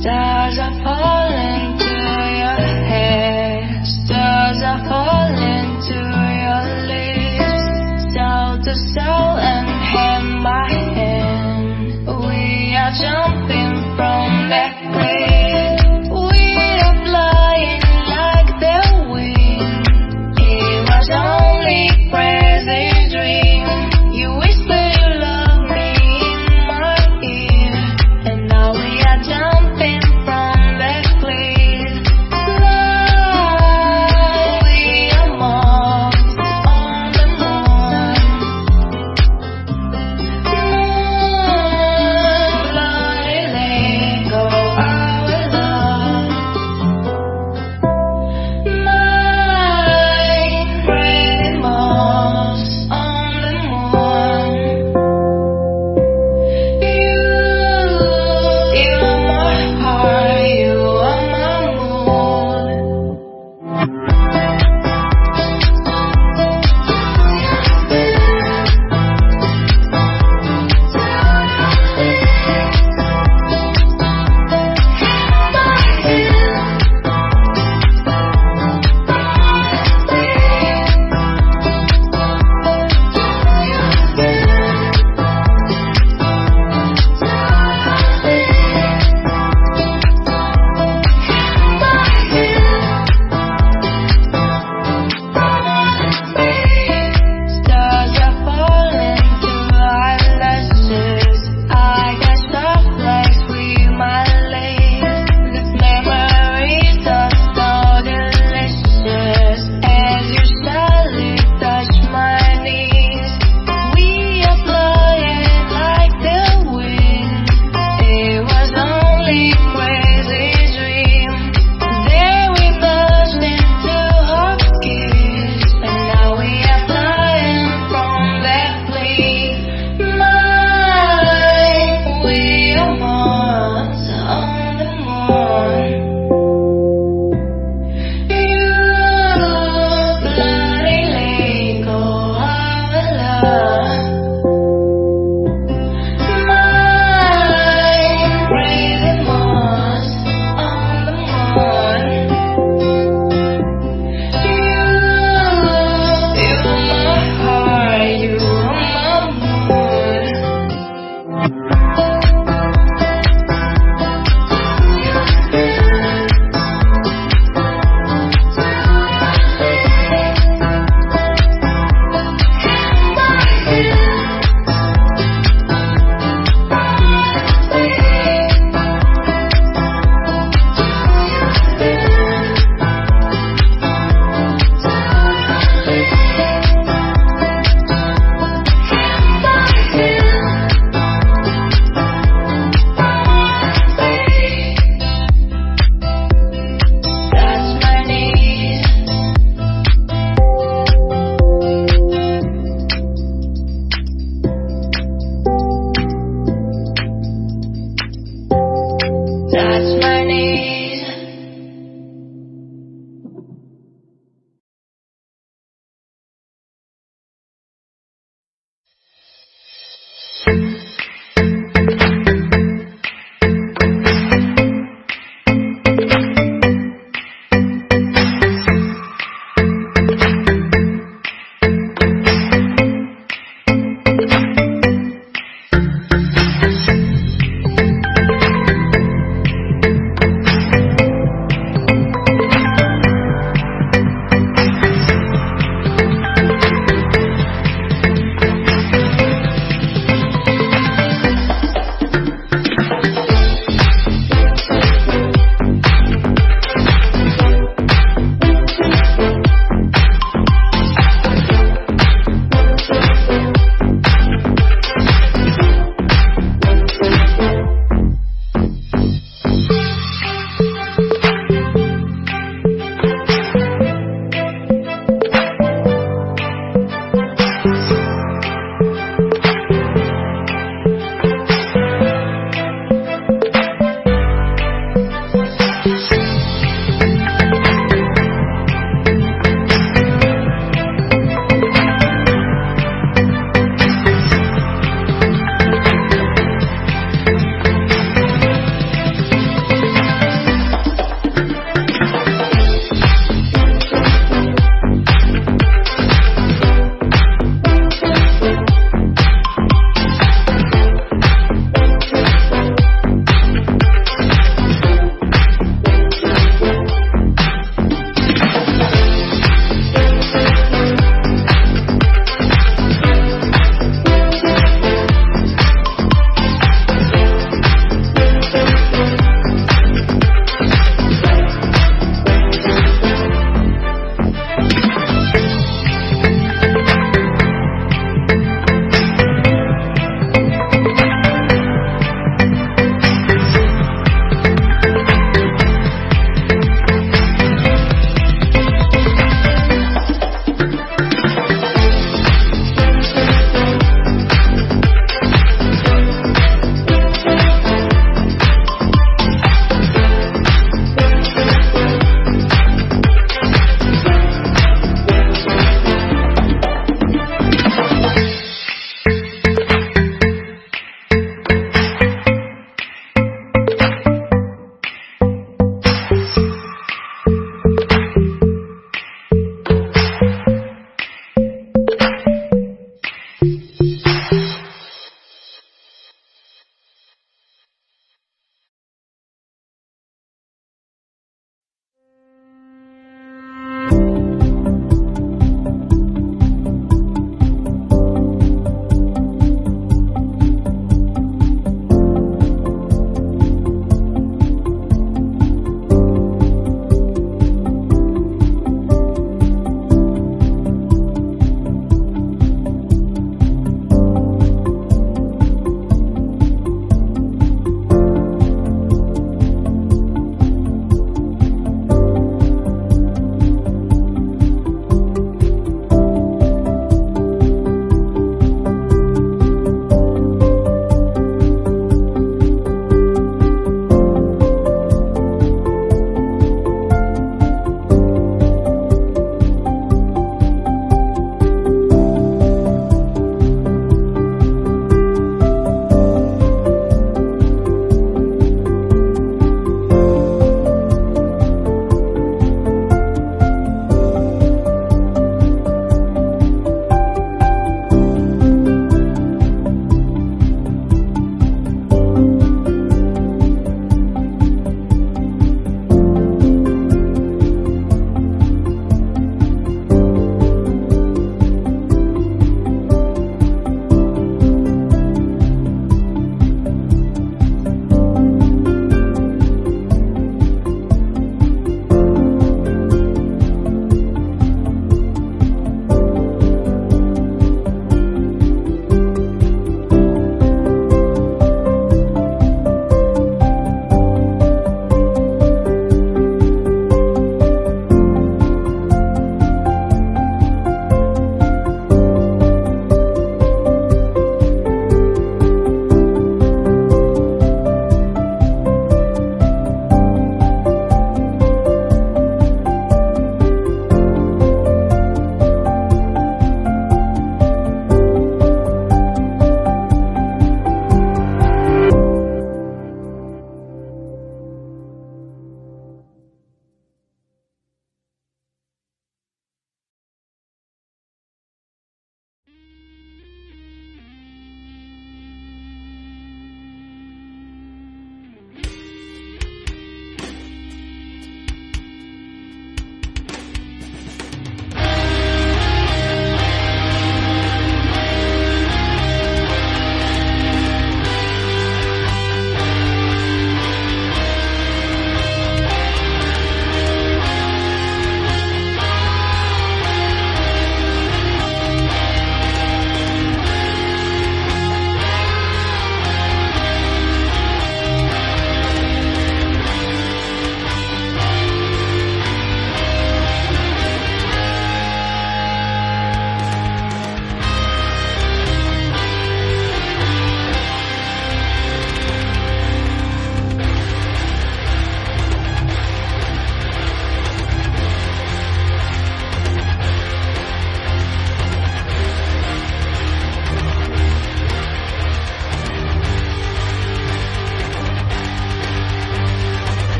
Stars are falling to your hair, stars are falling to your lips. Soul to soul and hand by hand, we are jumping from that cliff. We are flying like the wind. It was only crazy dream. You whisper you love me in my ear, and now we are jumping from that cliff. Fly, we are moths on the moon. Bloody let go our love. My pretty moths on the moon. You are my heart, you are my mood. Stars are falling to eyelashes. I got soft legs with my legs. These memories are so delicious as you slowly touch my knees. We are flying like the wind. It was only crazy dream. Then we burst into hot kiss, and now we are flying from that cliff. We are moths on the moon. You bloody let go our love. My crazy moths on the moon. You are my heart, you are my mood. That's my need. That's my need.